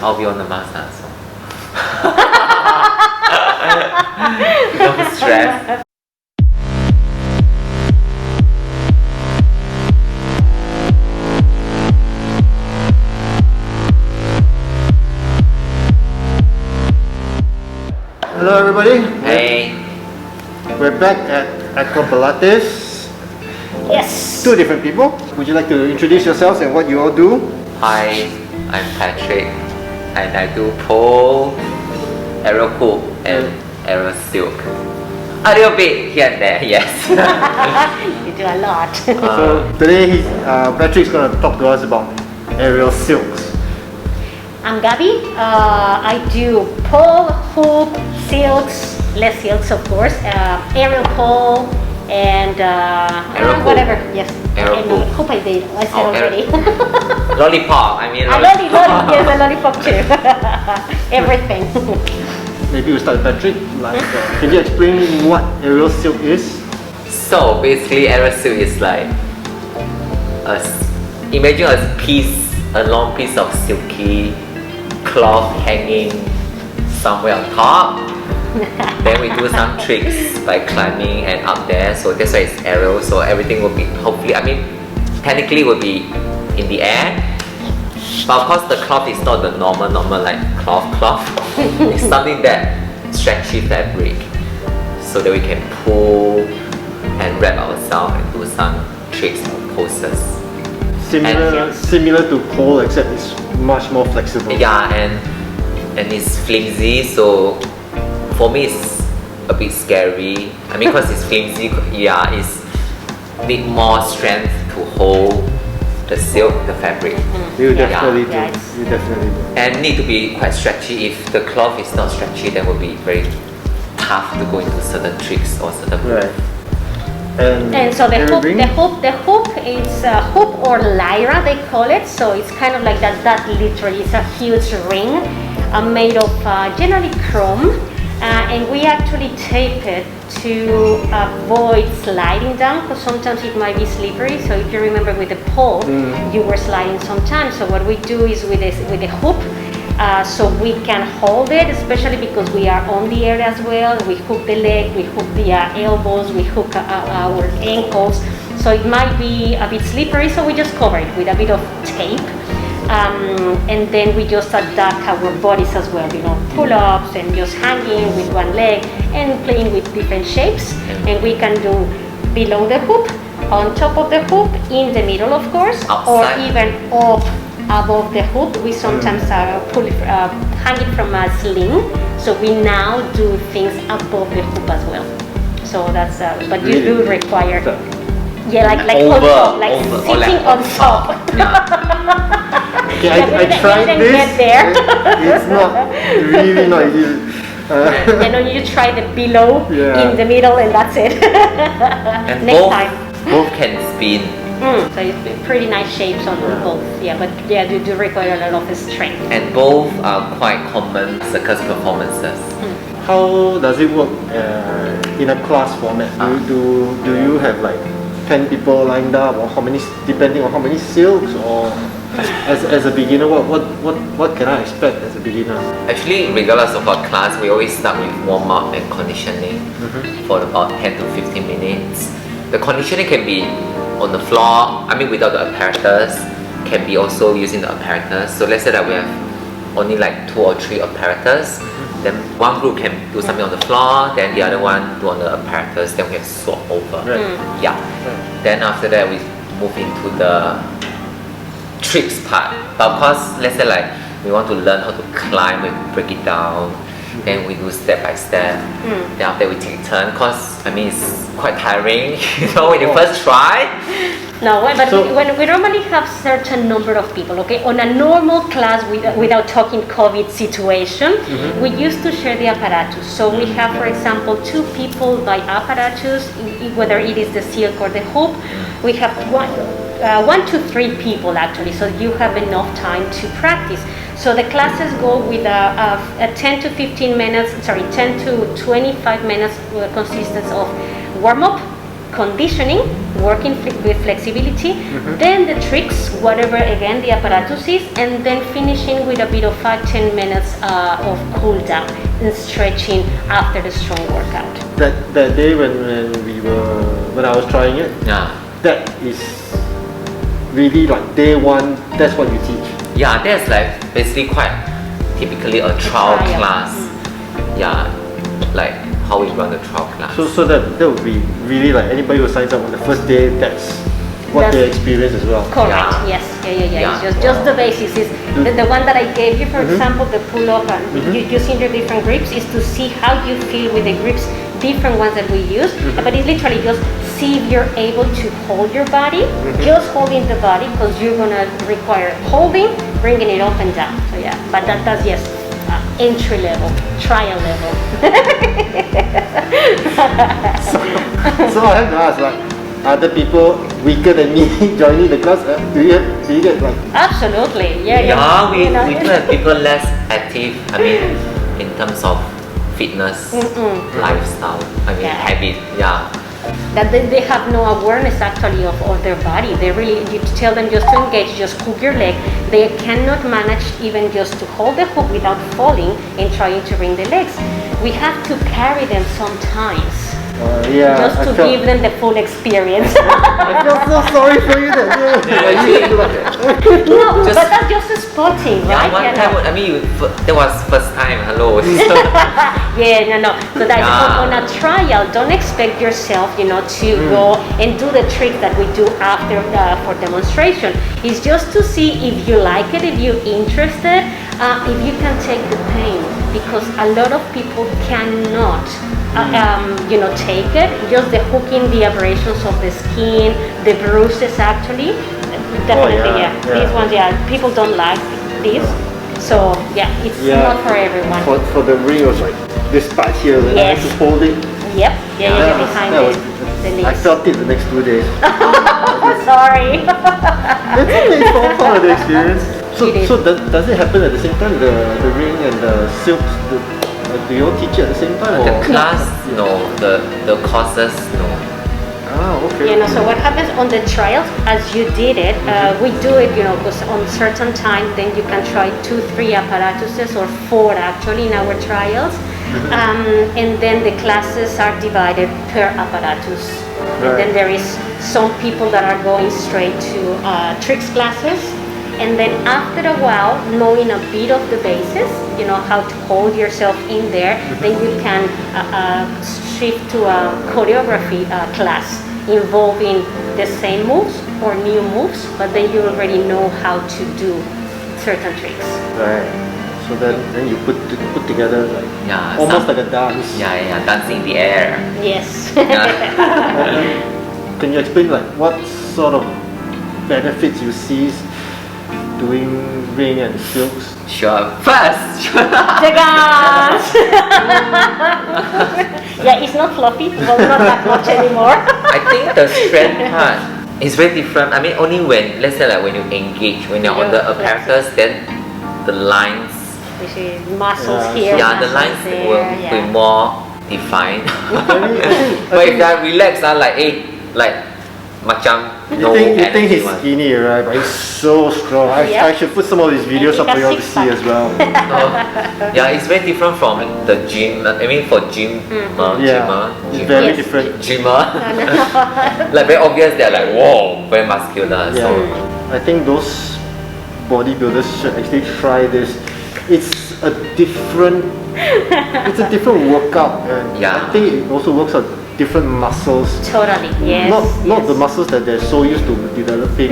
I'll be on the mask now, so. Don't stress. Hello everybody. Hey. We're back at Acro Polates. Yes. Two different people. Would you like to introduce yourselves and what you all do? Hi, I'm Patrick, and I do pole, aerial hoop, and aerial silk. A little bit here and there, yes. You do a lot. So today Patrick's going to talk to us about aerial silks. I'm Gaby. I do pole, hoop, silks, less silks of course, aerial pole, and whatever. Yes. Aerial and hoop. Hoop I did. I said already. Lollipop, I mean Lolly, yes, a lollipop too. Everything. Maybe we'll start with Patrick. Can you explain what aerial silk is? So basically, aerial silk is like imagine a long piece of silky cloth hanging somewhere on top. Then we do some tricks by climbing and up there, so that's why it's aerial. So everything will be technically will be in the air. But of course the cloth is not the normal like cloth. It's something that stretchy fabric, so that we can pull and wrap ourselves and do some tricks and poses. Similar to pole, except it's much more flexible. Yeah, and it's flimsy, so for me it's a bit scary. I mean, because it's flimsy, yeah, it's need more strength to hold the silk, the fabric. You definitely Yeah. do. You definitely do. And need to be quite stretchy. If the cloth is not stretchy, then will be very tough to go into certain tricks or certain moves. Right. And so the hoop is hoop or lyra they call it. So it's kind of like that. That literally is a huge ring made of generally chrome, and we actually tape it to avoid sliding down, because sometimes it might be slippery. So if you remember with the pole, you were sliding sometimes. So what we do is with the hoop, so we can hold it, especially because we are on the air as well. We hook the leg, we hook the elbows, we hook our ankles. So it might be a bit slippery, so we just cover it with a bit of tape. And then we just adapt our bodies as well, pull-ups and just hanging with one leg and playing with different shapes. And we can do below the hoop, on top of the hoop, in the middle of course, or even up above the hoop. We sometimes hang it from a sling, so we now do things above the hoop as well. So that's but you do require like on top, like sitting on top. Okay, I tried this. There. It's not really not easy. You try the below, in the middle, and that's it. And Next time. Both can spin. So it's pretty nice shapes on both. Yeah, but they do require a lot of strength. And both are quite common circus performances. How does it work in a class format? Do you have like 10 people lined up, or how many, depending on how many silks, or as a beginner, what can I expect as a beginner? Actually, regardless of our class, we always start with warm-up and conditioning for about 10 to 15 minutes. The conditioning can be on the floor, without the apparatus, can be also using the apparatus. So let's say that we have only like 2 or 3 apparatus, then one group can do something on the floor, then the other one do on the apparatus, then we have swap over. Yeah. Then after that we move into the tricks part. But of course, let's say like we want to learn how to climb, we break it down, then we do step by step. Then after we take a turn, because it's quite tiring, when you first try. No, but when we normally have certain number of people, okay, on a normal class without talking COVID situation, we used to share the apparatus. So we have, for example, 2 people by apparatus, whether it is the silk or the hoop. We have 1 to 3 people actually, so you have enough time to practice. So the classes go with a 10 to 15 minutes, 10 to 25 minutes consistence of warm-up, conditioning, working with flexibility, then the tricks, whatever again the apparatus is, and then finishing with a bit of 5-10 minutes of cool down and stretching after the strong workout. That day when I was trying it, Yeah. that is really like day one. That's what you teach. Yeah, that's like basically quite typically a trial trial. class. Yeah, like how we run the trial class. So that would be really like anybody who signs up on the first day. That's what they experience as well. Correct. Yeah. Yes. Yeah. Yeah. It's just the basics. Is the one that I gave you, for example, the pull-up and using your different grips, is to see how you feel with the grips, different ones that we use. But it's literally just see if you're able to hold your body, just holding the body, because you're gonna require holding, bringing it up and down. So yeah, but that's yes. Entry level, trial level. So I have to ask, like, other people weaker than me joining the class, do you get like? Absolutely, yeah. Yeah, we You know? do have people less active. I mean, in terms of fitness, lifestyle. I mean, Yeah. habit. Yeah. That they have no awareness actually of their body. They really, you tell them just to engage, just hook your leg. They cannot manage even just to hold the hook without falling and trying to bring the legs. We have to carry them sometimes. Yeah, Just to I felt, give them the full experience. I feel so sorry for you that No, Just- but that's just a spotting, right? Yeah, one You time, know? I mean, that was first time. Hello. Yeah, no. So that Yeah. on a trial, don't expect yourself, to go and do the trick that we do after for demonstration. It's just to see if you like it, if you're interested, if you can take the pain, because a lot of people cannot. Take it. Just the hooking, the abrasions of the skin, the bruises actually. Definitely, yeah. These ones, people don't like this. So it's not for everyone. For the ring, it was like this part here, and I had to Yes. hold it. Yep, behind That the I knees. felt it the next 2 days. Sorry. It's all part of the experience. It is. So does it happen at the same time? The ring and the silks. Do you all teach it at the same time? The Or? class, no. The courses, no. Okay. So what happens on the trials, as you did it, we do it, because on certain time, then you can try 2, 3 apparatuses or 4 actually in our trials. And then the classes are divided per apparatus. And then there is some people that are going straight to tricks classes. And then after a while, knowing a bit of the basis, how to hold yourself in there, then you can shift to a choreography class involving the same moves or new moves, but then you already know how to do certain tricks. Right. So then you put together like Yeah, almost some- like a dance. Yeah, dancing in the air. Yes. Can you explain like what sort of benefits you see doing ring and silks? Sure. First, Jagas! It's not fluffy, well, not that much anymore. I think the strength part is very different. I mean, only when, let's say like when you engage, when you're on the apparatus, then the lines, Which is muscles Yeah, here. yeah, the muscles lines there, will be more defined. I But if think- they're relaxed, like macam You no think energy he's one. skinny, right? But he's so strong. I Yep. should put some of his videos And up for he you all has to see as well. Yeah, it's very different from the gym. I mean, for It's very Yes. different. gymmer, like very obvious. They're like, whoa, very muscular. Yeah. So I think those bodybuilders should actually try this. It's a different workout, and Yeah. I think it also works on different muscles. Totally, yes. Not the muscles that they're so used to developing.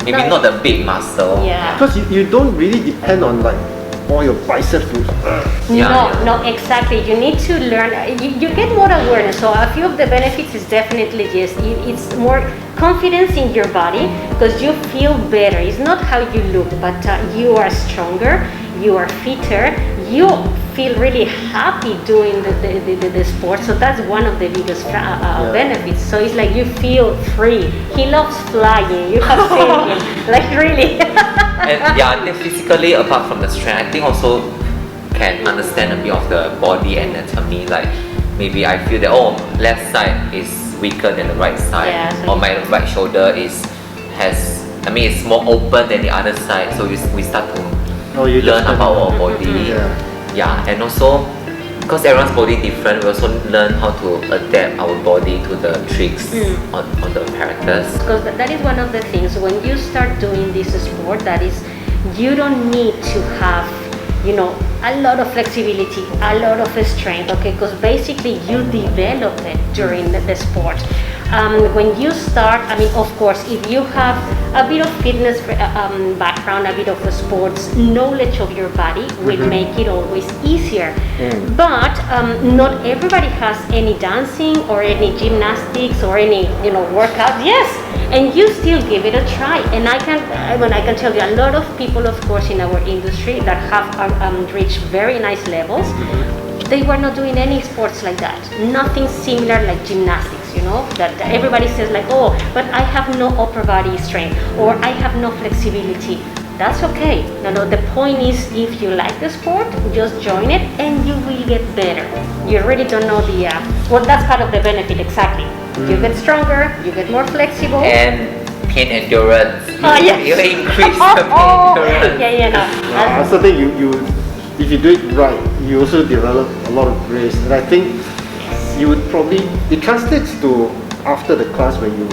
maybe not the big muscle. Yeah. Because you don't really depend on like all your biceps to. No, exactly. You need to learn. You get more awareness. So a few of the benefits is definitely yes. It's more confidence in your body because you feel better. It's not how you look, but you are stronger. You are fitter. You feel really happy doing the sport. So that's one of the biggest benefits. So it's like you feel free. He loves flying. You have seen him. Like really. And yeah, then physically, apart from the strength, I think also can understand a bit of the body anatomy. Like maybe I feel that left side is weaker than the right side, Yeah, so or my right shoulder it's more open than the other side. So we start to You learn just about our body. Yeah. And also because everyone's body different, we also learn how to adapt our body to the tricks on the apparatus. Because that is one of the things when you start doing this sport, that is, you don't need to have, a lot of flexibility, a lot of strength, okay? Because basically you develop it during the sport. When you start, of course, if you have a bit of fitness background, a bit of sports knowledge of your body, will make it always easier. But not everybody has any dancing or any gymnastics or any workout. Yes, and you still give it a try. And I can tell you, a lot of people, of course, in our industry that have reached very nice levels, they were not doing any sports like that. Nothing similar like gymnastics, that everybody says like, oh, but I have no upper body strength or I have no flexibility. That's okay. No, the point is, if you like the sport, just join it and you will get better. You really don't know that's part of the benefit, exactly. You get stronger, you get more flexible. And pain endurance. Yes. You increase the pain endurance. I also think you if you do it right, you also develop a lot of grace. And I think you would probably, it translates to after the class when you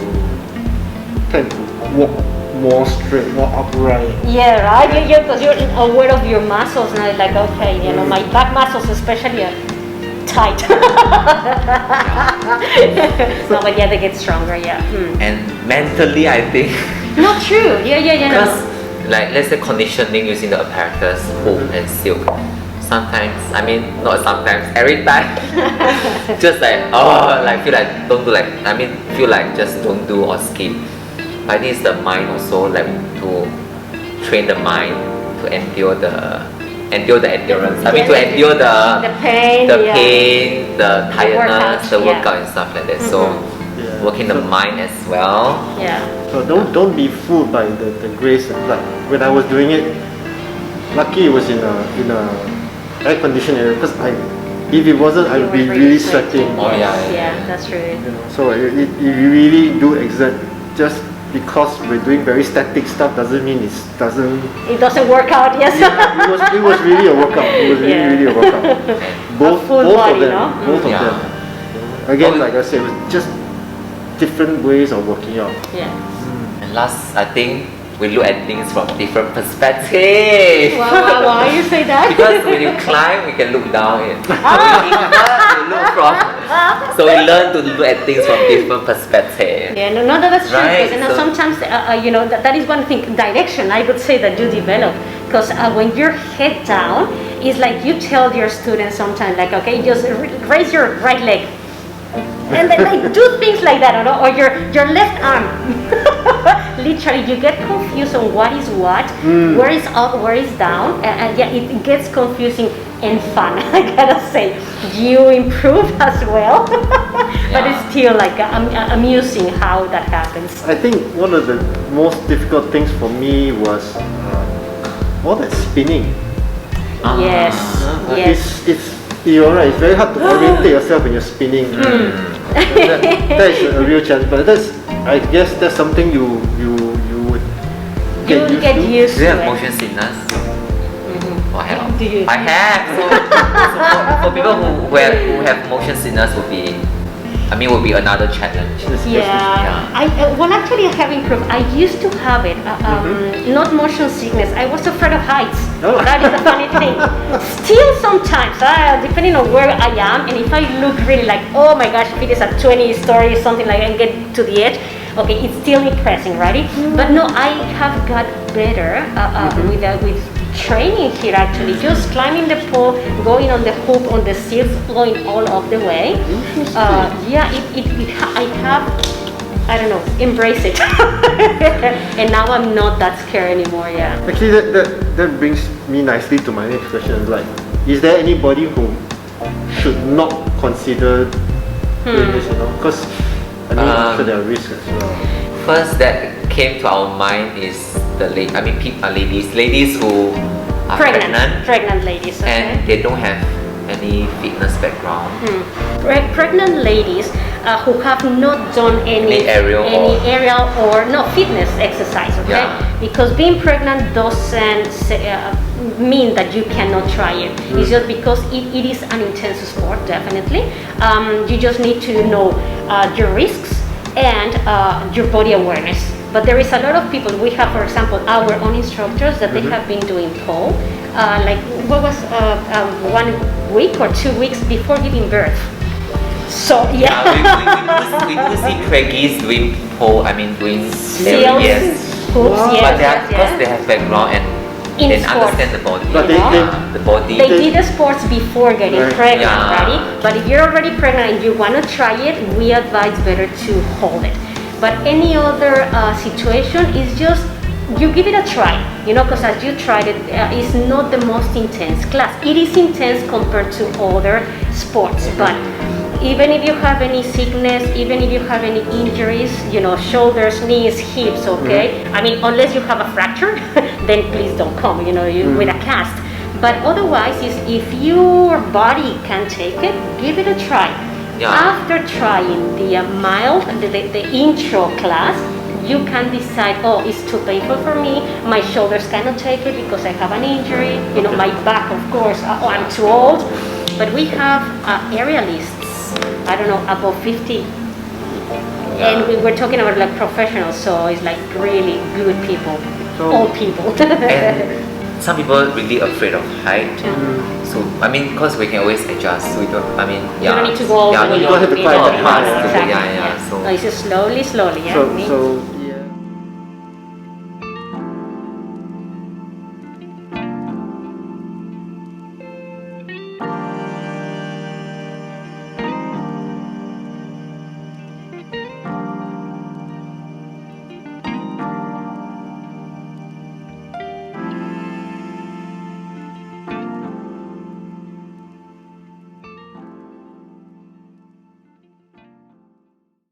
tend to walk more straight, more upright. Yeah, right. Because you're aware of your muscles now. Like, okay, my back muscles especially are tight. No, but they get stronger. Yeah. And mentally, I think. Not true. Yeah. Because like let's say conditioning using the apparatus, hoop and silk. Sometimes, not sometimes, every time, just feel like don't do feel like just don't do or skip. But I think it's the mind also, like to train the mind to endure the endurance. To endure the pain, the tiredness, the workout and stuff like that. So working the mind as well. Yeah. So don't be fooled by the grace. Like when I was doing it, lucky it was in a air conditioned area, because if it wasn't, I would be really sweating. Yeah, that's true. So if you really do exert, just because we're doing very static stuff doesn't mean it doesn't work out. Yes. Yeah, it was really a workout. It was really a workout. Both body, of them. Both of them. Again, like I said, it was just different ways of working out. Yeah. And last, I think we look at things from different perspectives. Why you say that? Because when you climb, we can look down it. We look from. So we learn to look at things from different perspectives. Yeah, no, that's true. Right, And sometimes, that is one thing. Direction, I would say, that you develop. Because when you're head down, it's like you tell your students sometimes, like, okay, just raise your right leg. And then they do things like that, or your left arm. Literally, you get confused on what is what, where is up, where is down, and it gets confusing and fun. I gotta say, you improve as well, but it's still like amusing how that happens. I think one of the most difficult things for me was all that spinning. Yes. You're right. It's very hard to orientate yourself when you're spinning. That is a real challenge, but I guess that's something you would get used to. Do you have motion sickness? Or have? Do you? I have. So for people who have motion sickness would be another challenge. I have improved. I used to have it, not motion sickness. I was afraid of heights. That is a funny thing. Still sometimes, depending on where I am, and if I look really like, oh my gosh, if it is a 20 story something like, and get to the edge, okay, it's still impressive, right? But no, I have got better with training here actually, just climbing the pole, going on the hoop, on the silks, going all of the way. I have, I don't know, embrace it. And now I'm not that scared anymore, Actually, that brings me nicely to my next question. Like, is there anybody who should not consider doing this, Because I'm sure there are risks as well. First that came to our mind is ladies who are pregnant ladies, okay. And they don't have any fitness background. Pregnant ladies who have not done any aerial or no fitness exercise, okay? Yeah. Because being pregnant doesn't mean that you cannot try it. It's just because it is an intense sport, definitely. You just need to know your risks and your body awareness. But there is a lot of people. We have, for example, our own instructors that they have been doing pole, like what was 1 week or 2 weeks before giving birth. So yeah. We do see Craigies doing pole. I mean doing Seals, yes. hoops, Wow. yes, But they yes, are, because they have background and In they sports. understand the body. But the body. They did the sports before getting Right. pregnant, Yeah. right? But if you're already pregnant and you want to try it, we advise better to hold it. But any other situation is just you give it a try, you know, because as you tried it, it's not the most intense class. It is intense compared to other sports, but even if you have any sickness, even if you have any injuries, you know, shoulders, knees, hips, okay? I mean, unless you have a fracture, then please don't come, you know, with a cast. But otherwise, if your body can take it, give it a try. Yeah. After trying the mild, the intro class, you can decide, oh, it's too painful for me, my shoulders cannot take it because I have an injury, you know, my back, of course, oh, I'm too old. But we have aerialists, I don't know, above 50. And we're talking about like professionals, so it's like really good people, So- old people. And some people are really afraid of height. So I mean, because we can always adjust. So we don't. I mean, You yeah. don't need to go all yeah, the way you don't have to up, climb you know, that high. exactly, Yeah, yeah. So No, it's just slowly, yeah. So